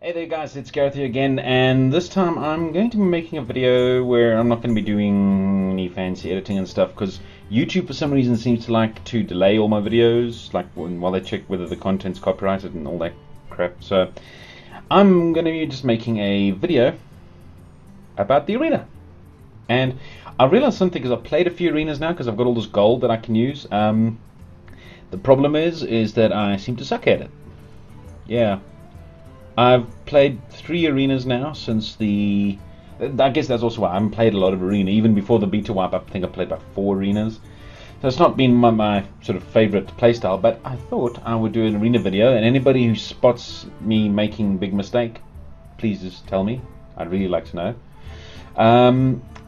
Hey there guys, it's Gareth here again, and this time I'm going to be making a video where I'm not going to be doing any fancy editing and stuff, because YouTube for some reason seems to like to delay all my videos, like while they check whether the content's copyrighted and all that crap. So I'm going to be just making a video about the arena. And I realized something, because I've played a few arenas now, because I've got all this gold that I can use. The problem is that I seem to suck at it. Yeah. I've played 3 arenas now since the... I guess that's also why I haven't played a lot of arena. Even before the beta wipe, I think I played about 4 arenas. So it's not been my sort of favorite playstyle, but I thought I would do an arena video, and anybody who spots me making a big mistake, please just tell me. I'd really like to know.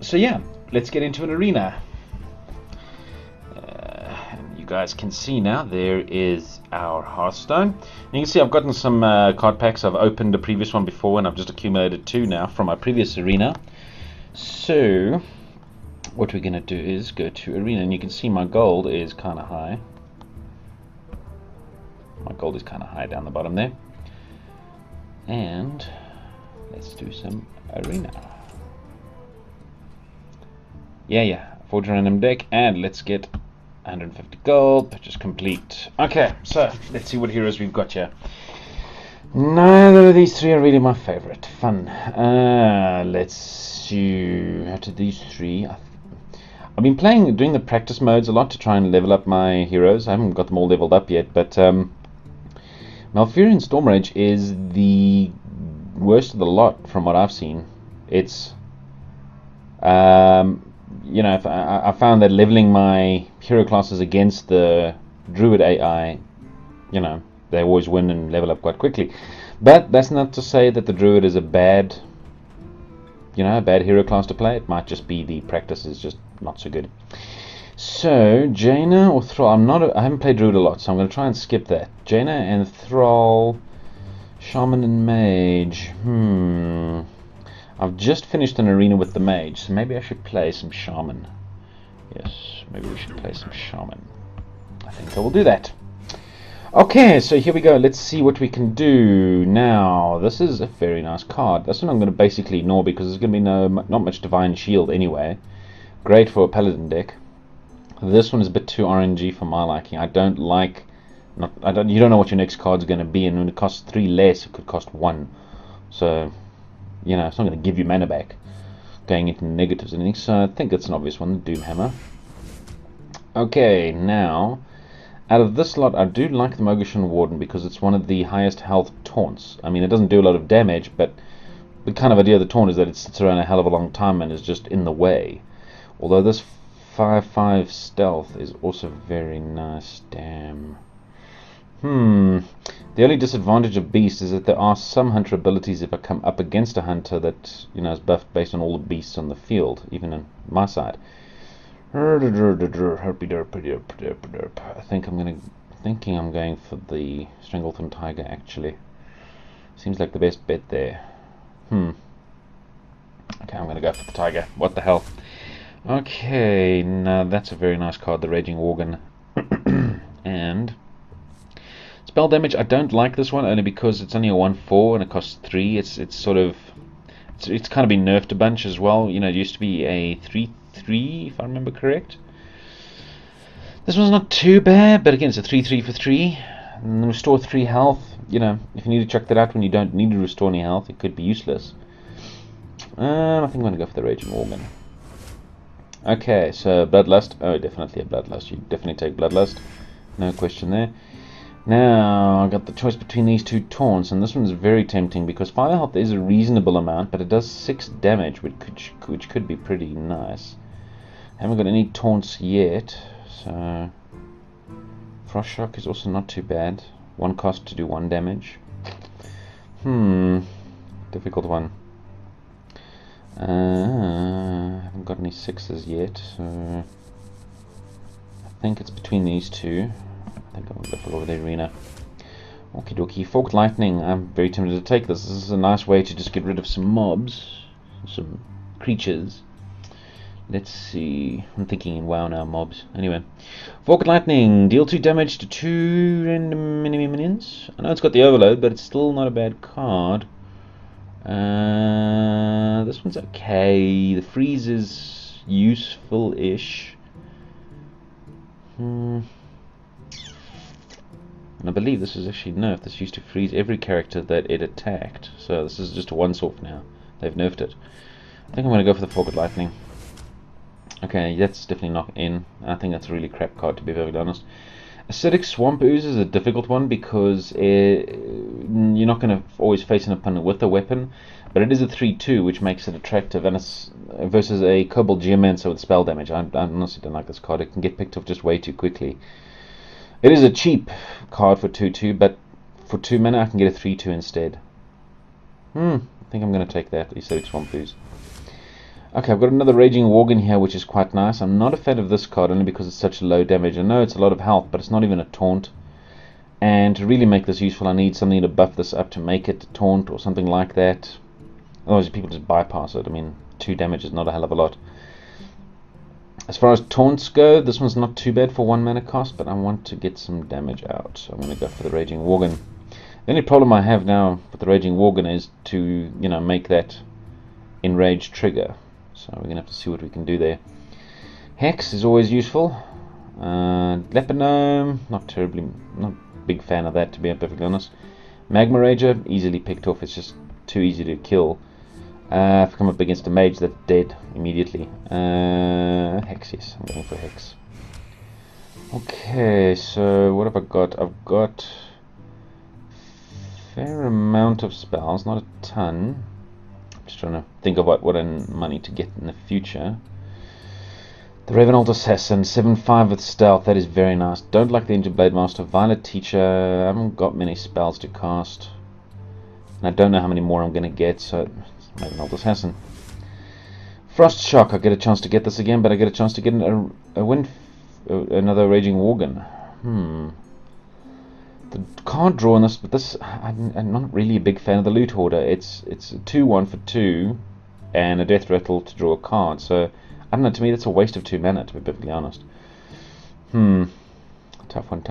So yeah, let's get into an arena. You guys can see now, there is our Hearthstone. And you can see I've gotten some card packs. I've opened a previous one before, and I've just accumulated 2 now from my previous arena. So what we're going to do is go to arena, and you can see my gold is kind of high. My gold is kind of high down the bottom there. And let's do some arena. Yeah, forge a random deck, and let's get 150 gold, purchase complete. Okay, so let's see what heroes we've got here. Neither of these 3 are really my favorite. Fun. Let's see. Out of these 3, I've been doing the practice modes a lot to try and level up my heroes. I haven't got them all leveled up yet, but Malfurion Stormrage is the worst of the lot from what I've seen. It's you know, I found that leveling my hero classes against the Druid AI, you know, they always win and level up quite quickly. But that's not to say that the Druid is a bad hero class to play. It might just be the practice is just not so good. So Jaina or Thrall? I haven't played Druid a lot, so I'm going to try and skip that. Jaina and Thrall, Shaman and Mage. I've just finished an arena with the Mage, so maybe I should play some Shaman. Yes, maybe we should play some Shaman. I think I will do that. Okay, so here we go. Let's see what we can do. Now, this is a very nice card. This one I'm going to basically ignore because there's going to be not much Divine Shield anyway. Great for a Paladin deck. This one is a bit too RNG for my liking. I don't like... you don't know what your next card's going to be, and when it costs 3 less, it could cost 1. So... you know, it's not going to give you mana back going into negatives and anything, so I think that's an obvious one, the Doomhammer. Okay, now, out of this lot, I do like the Mogushan Warden because it's one of the highest health taunts. I mean, it doesn't do a lot of damage, but the kind of idea of the taunt is that it sits around a hell of a long time and is just in the way. Although this 5/5 stealth is also very nice. Damn. The only disadvantage of Beast is that there are some hunter abilities if I come up against a hunter that, you know, is buffed based on all the beasts on the field, even on my side. I think I'm going for the Stranglethorn Tiger, actually. Seems like the best bet there. Okay, I'm going to go for the Tiger. What the hell? Okay, now that's a very nice card, the Raging Worgen. And... spell damage, I don't like this one only because it's only a 1/4 and it costs 3. It's kind of been nerfed a bunch as well. You know, it used to be a 3/3 if I remember correct. This one's not too bad, but again, it's a 3/3 for 3. And restore 3 health. You know, if you need to chuck that out when you don't need to restore any health, it could be useless. I think I'm going to go for the Raging Worgen. Okay, so Bloodlust. Oh, definitely a Bloodlust. You definitely take Bloodlust. No question there. Now, I've got the choice between these 2 taunts, and this one's very tempting because 5 health is a reasonable amount, but it does 6 damage, which could be pretty nice. Haven't got any taunts yet, so... Frost Shock is also not too bad. 1 cost to do 1 damage. Difficult one. I haven't got any 6s yet, so... I think it's between these 2. I think I'm going to go over the arena. Okie dokie. Forked Lightning. I'm very tempted to take this. This is a nice way to just get rid of some mobs. Some creatures. Let's see. I'm thinking in WoW now, mobs. Anyway. Forked Lightning. Deal 2 damage to 2 random enemy minions. I know it's got the overload, but it's still not a bad card. This one's okay. The freeze is useful-ish. And I believe this is actually nerfed. This used to freeze every character that it attacked. So this is just a once-off now. They've nerfed it. I think I'm going to go for the Forked Lightning. Okay, that's definitely not in. I think that's a really crap card, to be very honest. Acidic Swamp Ooze is a difficult one because you're not going to always face an opponent with a weapon, but it is a 3/2, which makes it attractive, and it's versus a Kobold Geomancer with spell damage. I honestly don't like this card. It can get picked off just way too quickly. It is a cheap card for 2/2, but for 2 mana I can get a 3/2 instead. I think I'm going to take that, Acidic Swamp Ooze. Okay, I've got another Raging Worgen here, which is quite nice. I'm not a fan of this card only because it's such low damage. I know it's a lot of health, but it's not even a taunt. And to really make this useful, I need something to buff this up to make it a taunt or something like that. Otherwise, people just bypass it. I mean, 2 damage is not a hell of a lot. As far as taunts go, this one's not too bad for 1 mana cost, but I want to get some damage out. So I'm going to go for the Raging Worgen. The only problem I have now with the Raging Worgen is to, make that enraged trigger. So we're going to have to see what we can do there. Hex is always useful. Leponome, not a big fan of that, to be perfectly honest. Magma Rager, easily picked off. It's just too easy to kill. If I come up against a mage, that's dead immediately. Hex, yes, I'm going for Hex. Okay, so what have I got? I've got a fair amount of spells, not a ton. Just trying to think about what I need to get in the future. The Ravenhold Assassin, 7/5 with stealth, that is very nice. Don't like the Interblade Master. Violet Teacher, I haven't got many spells to cast. And I don't know how many more I'm going to get, so Ravenhold Assassin. Frost Shock, I get a chance to get this again, but I get a chance to get another Raging Worgen. The card draw on this, but this I'm not really a big fan of the Loot Hoarder. It's a 2/1 for 2 and a Death Rattle to draw a card. So I don't know. To me, that's a waste of 2 mana. To be perfectly honest. Tough one.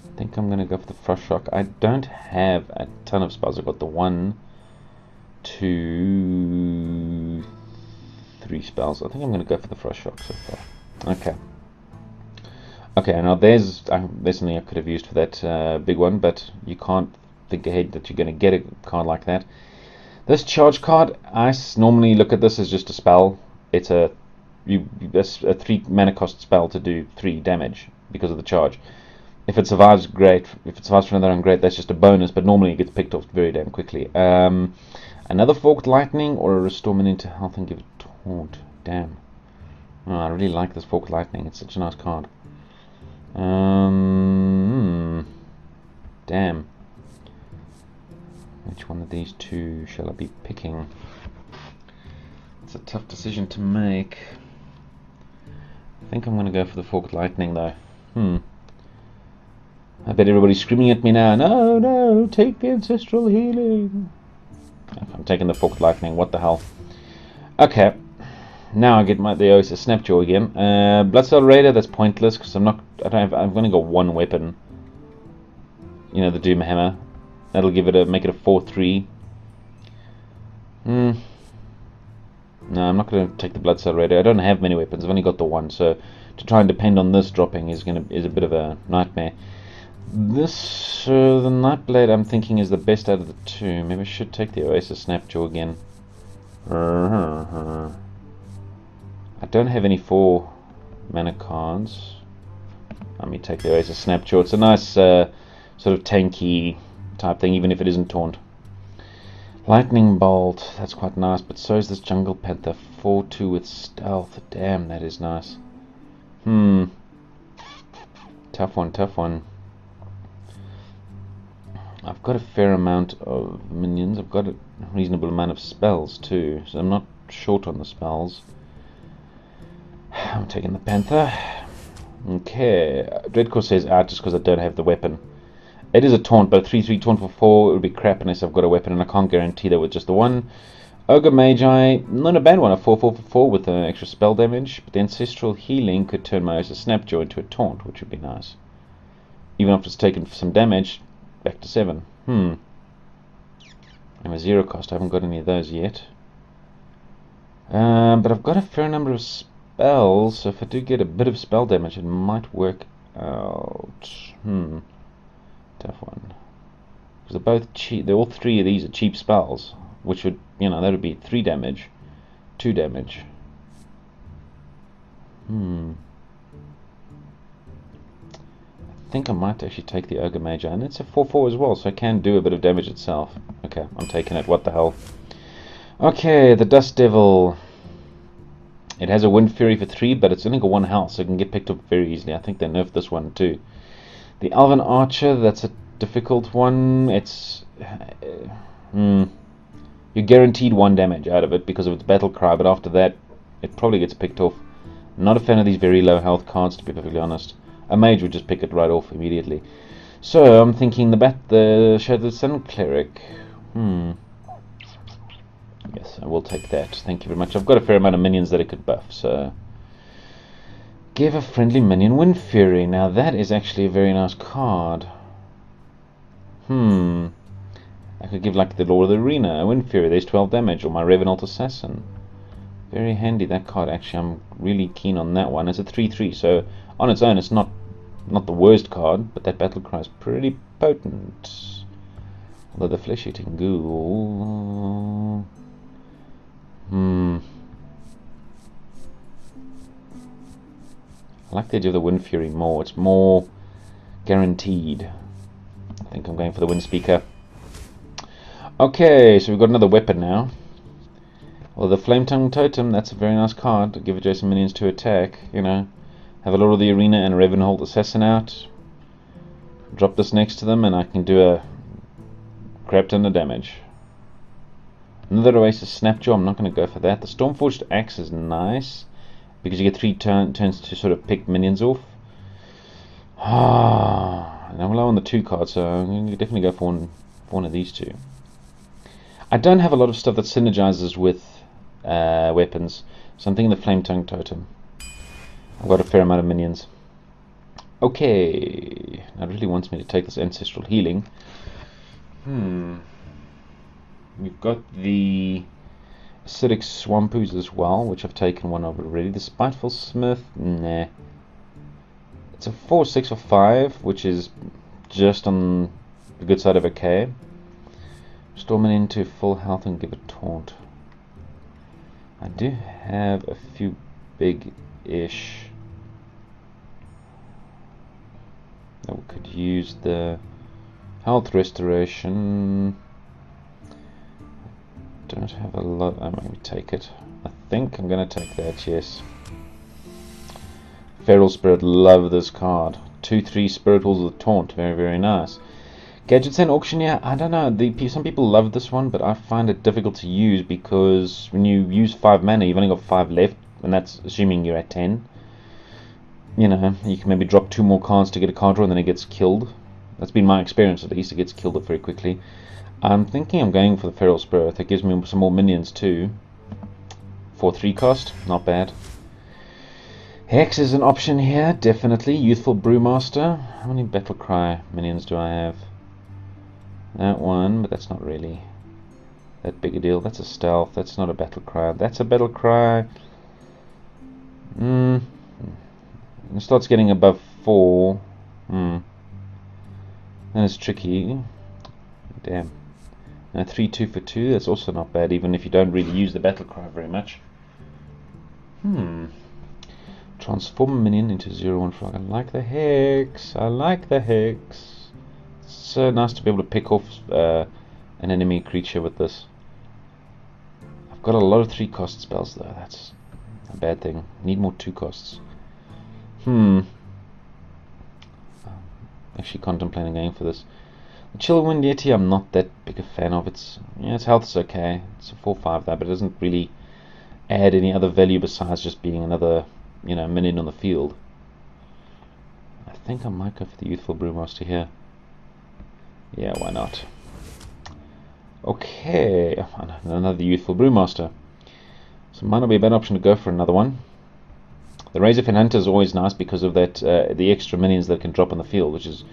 I think I'm gonna go for the Frost Shock. I don't have a ton of spells. I've got the 1, 2, 3 spells. I think I'm gonna go for the Frost Shock so far. Okay, now there's something I could have used for that big one, but you can't think ahead that you're going to get a card like that. This charge card, I normally look at this as just a spell. It's a 3 mana cost spell to do 3 damage because of the charge. If it survives, great. If it survives for another round, great. That's just a bonus, but normally it gets picked off very damn quickly. Another Forked Lightning or a Restore Minion to health and give it taunt. Damn. Oh, I really like this Forked Lightning. It's such a nice card. Damn. Which one of these two shall I be picking? It's a tough decision to make. I think I'm going to go for the Forked Lightning, though. I bet everybody's screaming at me now. No, take the Ancestral Healing. I'm taking the Forked Lightning. What the hell? Okay. Now I get the Oasis Snapjaw again. Bloodsteel Raider, that's pointless because I've only got 1 weapon. The Doom Hammer. That'll make it a 4/3. No, I'm not going to take the Bloodsteel Raider. I don't have many weapons. I've only got the 1, so to try and depend on this dropping is a bit of a nightmare. This the Nightblade I'm thinking is the best out of the 2. Maybe I should take the Oasis Snapjaw again. I don't have any 4 mana cards. Let me take the Oasis Snapjaw. It's a nice sort of tanky type thing, even if it isn't taunt. Lightning Bolt, that's quite nice, but so is this Jungle Panther. 4/2 with stealth. Damn, that is nice. Tough one. I've got a fair amount of minions. I've got a reasonable amount of spells too, so I'm not short on the spells. I'm taking the Panther. Okay, Dreadcore says out just because I don't have the weapon. It is a taunt, but a 3/3 taunt for 4 it would be crap unless I've got a weapon, and I can't guarantee that with just the 1. Ogre Magi, not a bad one, a 4/4 for 4 with extra spell damage, but the Ancestral Healing could turn my Oasis Snapjaw into a taunt, which would be nice. even after it's taken some damage, back to 7. And a 0 cost, I haven't got any of those yet. But I've got a fair number of spells, so if I do get a bit of spell damage, it might work out. Tough one. Because they're both cheap. All 3 of these are cheap spells, which would, that would be 3 damage, 2 damage. I think I might actually take the Ogre Mage, and it's a 4/4 as well, so it can do a bit of damage itself. Okay, I'm taking it. What the hell? Okay, the Dust Devil. It has a Wind Fury for 3, but it's only got 1 health, so it can get picked up very easily. I think they nerfed this one too. The Elven Archer, that's a difficult one. It's you're guaranteed 1 damage out of it because of its battle cry, but after that it probably gets picked off. Not a fan of these very low health cards, to be perfectly honest. A mage would just pick it right off immediately. So I'm thinking the Shattered Sun Cleric. Yes, I will take that. Thank you very much. I've got a fair amount of minions that it could buff, so give a friendly minion Wind Fury. Now that is actually a very nice card. I could give like the Lord of the Arena a Wind Fury. There's 12 damage, or my Revenant Assassin. Very handy, that card. Actually, I'm really keen on that one. It's a 3/3, so on its own it's not the worst card, but that battle cry is pretty potent. Although the flesh-eating ghoul. I like the idea of the Wind Fury more. It's more guaranteed. I think I'm going for the Wind Speaker. Okay, so we've got another weapon now. Well, the Flame Tongue Totem, that's a very nice card to give adjacent minions to attack, Have a Lord of the Arena and a Revenant Assassin out. Drop this next to them and I can do a crap ton of damage. Another Oasis Snapjaw, I'm not going to go for that. The Stormforged Axe is nice because you get 3 turns to sort of pick minions off. And I'm low on the 2 cards, so I'm going to definitely go for one of these 2. I don't have a lot of stuff that synergizes with weapons, so I'm thinking the Flame Tongue Totem. I've got a fair amount of minions. Okay, now it really wants me to take this Ancestral Healing. We've got the Acidic Swampoos as well, which I've taken one of already. The Spiteful Smith, nah. It's a 4/6 or 5, which is just on the good side of okay. Storm it into full health and give it Taunt. I do have a few big-ish that we could use. The Health Restoration. Don't have a lot. I'm going to take it. I think I'm going to take that, yes. Feral Spirit, love this card. 2/3 Spirituals with Taunt, very, very nice. Gadgets and Auctioneer, I don't know, some people love this one, but I find it difficult to use because when you use 5 mana, you've only got 5 left, and that's assuming you're at 10. You can maybe drop 2 more cards to get a card draw, and then it gets killed. That's been my experience, at least. It gets killed very quickly. I'm thinking I'm going for the Feral Spirit. That gives me some more minions too. 4/3 cost, not bad. Hex is an option here, definitely. Youthful Brewmaster. How many Battle Cry minions do I have? That one, but that's not really that big a deal. That's a stealth. That's not a battle cry. That's a battle cry. It starts getting above 4. Then it's tricky. Damn. Now 3/2 for 2. That's also not bad, even if you don't really use the battle cry very much. Transform a minion into 0/1 frog. I like the hex. I like the hex. So nice to be able to pick off an enemy creature with this. I've got a lot of 3 cost spells though. That's a bad thing. Need more 2 costs. Actually contemplating going for this. The Chillwind Yeti, I'm not that big a fan of. Its health is okay. It's a 4/5 though, but it doesn't really add any other value besides just being another minion on the field. I think I might go for the Youthful Brewmaster here. Yeah, why not? Okay, another Youthful Brewmaster. So it might not be a bad option to go for another one. The Razorfin Hunter is always nice because of that the extra minions that can drop on the field, which is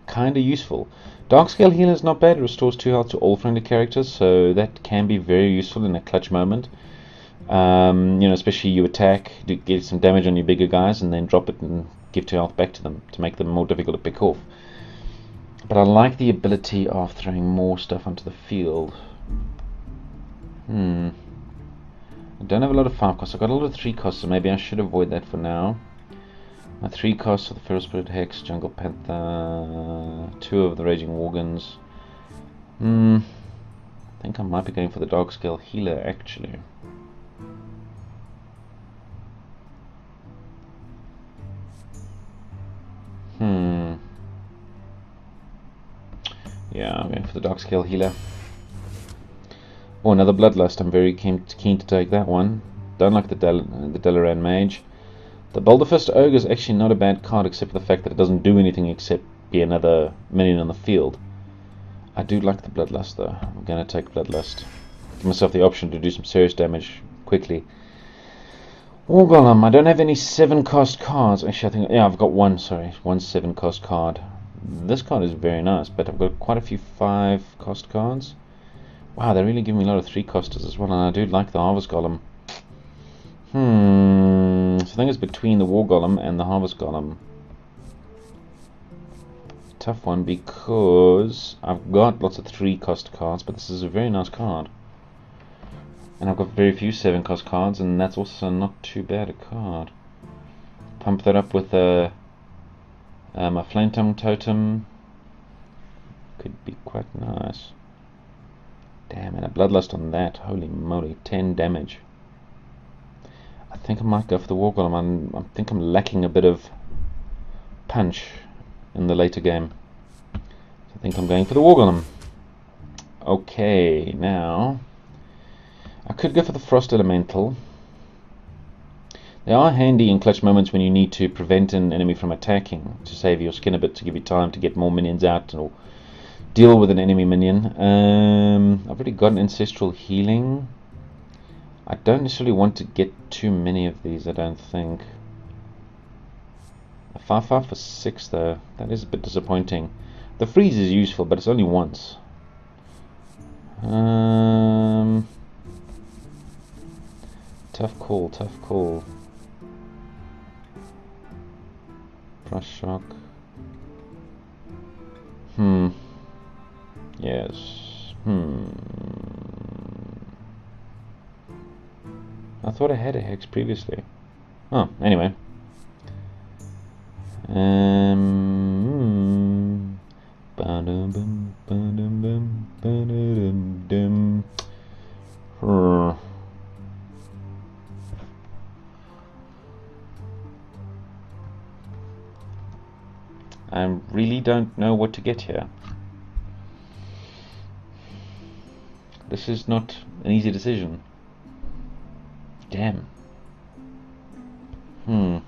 kind of useful. Darkscale Healer is not bad. It restores 2 health to all friendly characters, so that can be very useful in a clutch moment. Especially you attack, get some damage on your bigger guys, and then drop it and give 2 health back to them to make them more difficult to pick off. But I like the ability of throwing more stuff onto the field. I don't have a lot of 5 costs. I've got a lot of 3 costs, so maybe I should avoid that for now. My 3 costs are the Feral Spirit Hex, Jungle Panther, 2 of the Raging Worgens. I think I might be going for the Darkscale Healer actually. Yeah, I'm going for the Darkscale Healer. Oh, another Bloodlust. I'm very keen to take that one. Don't like the Delaran Mage. The Boulderfist Ogre is actually not a bad card, except for the fact that it doesn't do anything except be another minion on the field. I do like the Bloodlust though. I'm going to take Bloodlust. Give myself the option to do some serious damage quickly. War Golem. I don't have any 7 cost cards. Actually, I think, yeah, I've got one. Sorry, one 7 cost card. This card is very nice, but I've got quite a few 5 cost cards. Wow, they're really giving me a lot of 3 costers as well, and I do like the Harvest Golem. So I think it's between the War Golem and the Harvest Golem. Tough one because I've got lots of 3 cost cards, but this is a very nice card. And I've got very few 7 cost cards, and that's also not too bad a card. Pump that up with a Flame Tongue Totem. Could be quite nice. Damn, and a Bloodlust on that. Holy moly, 10 damage. I think I might go for the War Golem. I think I'm lacking a bit of punch in the later game. So I think I'm going for the War Golem. Okay, now I could go for the Frost Elemental. They are handy in clutch moments when you need to prevent an enemy from attacking, to save your skin a bit, to give you time to get more minions out or deal with an enemy minion. I've already got an Ancestral Healing. I don't necessarily want to get too many of these, I don't think. A 5/5 for 6 though, that is a bit disappointing. The freeze is useful, but it's only once. Tough call, tough call. Frost Shock. Yes. I thought I had a Hex previously. Oh, anyway. I really don't know what to get here. This is not an easy decision. Damn. Damn.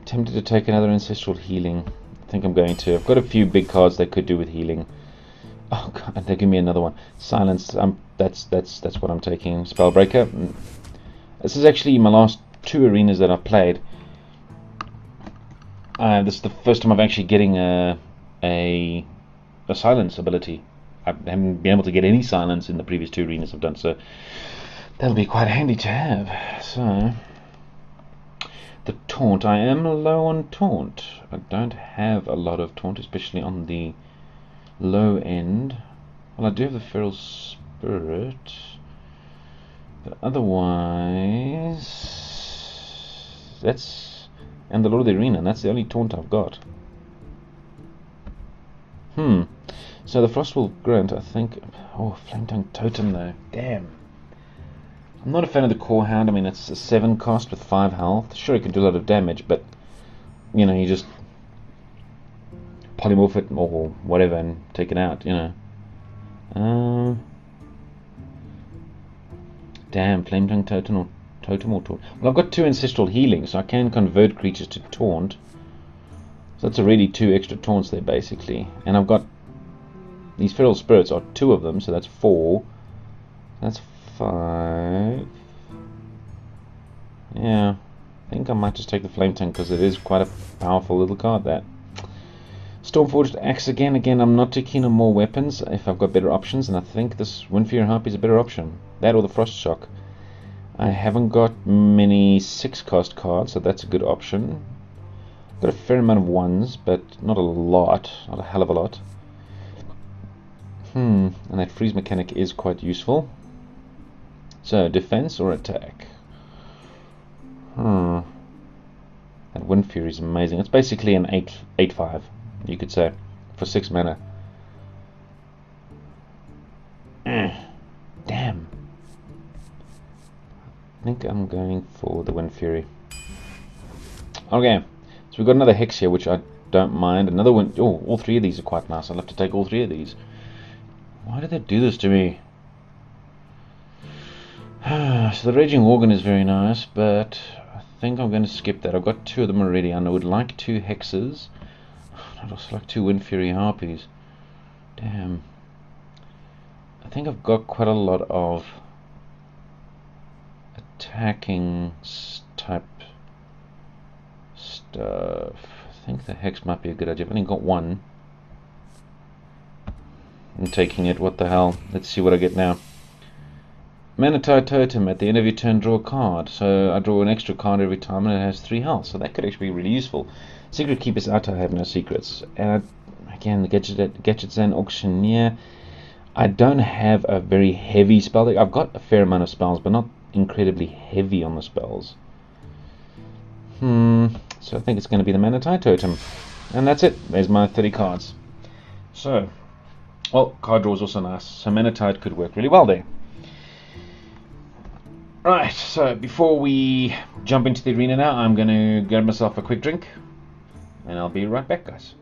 Tempted to take another Ancestral Healing. I think I'm going to. I've got a few big cards that could do with healing. Oh god, they give me another one. Silence. That's what I'm taking. Spellbreaker. This is actually my last 2 arenas that I've played. This is the first time I'm actually getting a silence ability. I haven't been able to get any silence in the previous 2 arenas I've done, so that'll be quite handy to have. So the taunt. I am low on taunt. I don't have a lot of taunt, especially on the low end. Well, I do have the Feral Spirit, but otherwise that's, and the Lord of the Arena, and that's the only taunt I've got. So the Frost will grunt, I think. Oh, Flame Tongue Totem though. Damn. I'm not a fan of the Core Hound. I mean, it's a 7 cost with 5 health. Sure, it can do a lot of damage, but you know, you just polymorph it or whatever and take it out, you know. Damn, Flame Tongue Totem Totem or Taunt? Well, I've got 2 Ancestral Healing, so I can convert creatures to Taunt. So that's already 2 extra Taunts there, basically. And I've got these Feral Spirits are 2 of them, so that's 4. That's 5. Yeah, I think I might just take the Flame Tongue because it is quite a powerful little card, that. Stormforged Axe again. Again, I'm not too keen on more weapons if I've got better options, and I think this Windfury Harpy is a better option. That or the Frost Shock. I haven't got many 6-cost cards, so that's a good option. I've got a fair amount of 1s, but not a lot, not a hell of a lot. And that freeze mechanic is quite useful. So, defense or attack? That Windfury is amazing. It's basically an 8/5, you could say, for 6 mana. Damn. I think I'm going for the Windfury. Okay, so we've got another Hex here, which I don't mind. Another one. Oh, all 3 of these are quite nice. I'll have to take all 3 of these. Why did they do this to me? So the Raging Organ is very nice, but I think I'm going to skip that. I've got 2 of them already, and I would like 2 Hexes. I'd also like 2 Windfury Harpies. Damn. I think I've got quite a lot of attacking type stuff. I think the Hex might be a good idea. I've only got 1. I'm taking it. What the hell? Let's see what I get now. Manatide Totem. At the end of your turn, draw a card. So I draw an extra card every time, and it has 3 health. So that could actually be really useful. Secret Keeper's out. I have no secrets. And again, the Gadgets and Auctioneer. I don't have a very heavy spell deck. I've got a fair amount of spells, but not incredibly heavy on the spells. So I think it's going to be the Manatide Totem. And that's it. There's my 30 cards. So, well, card draw is also nice. So Manatide could work really well there. Right, so before we jump into the arena now, I'm going to grab myself a quick drink. And I'll be right back, guys.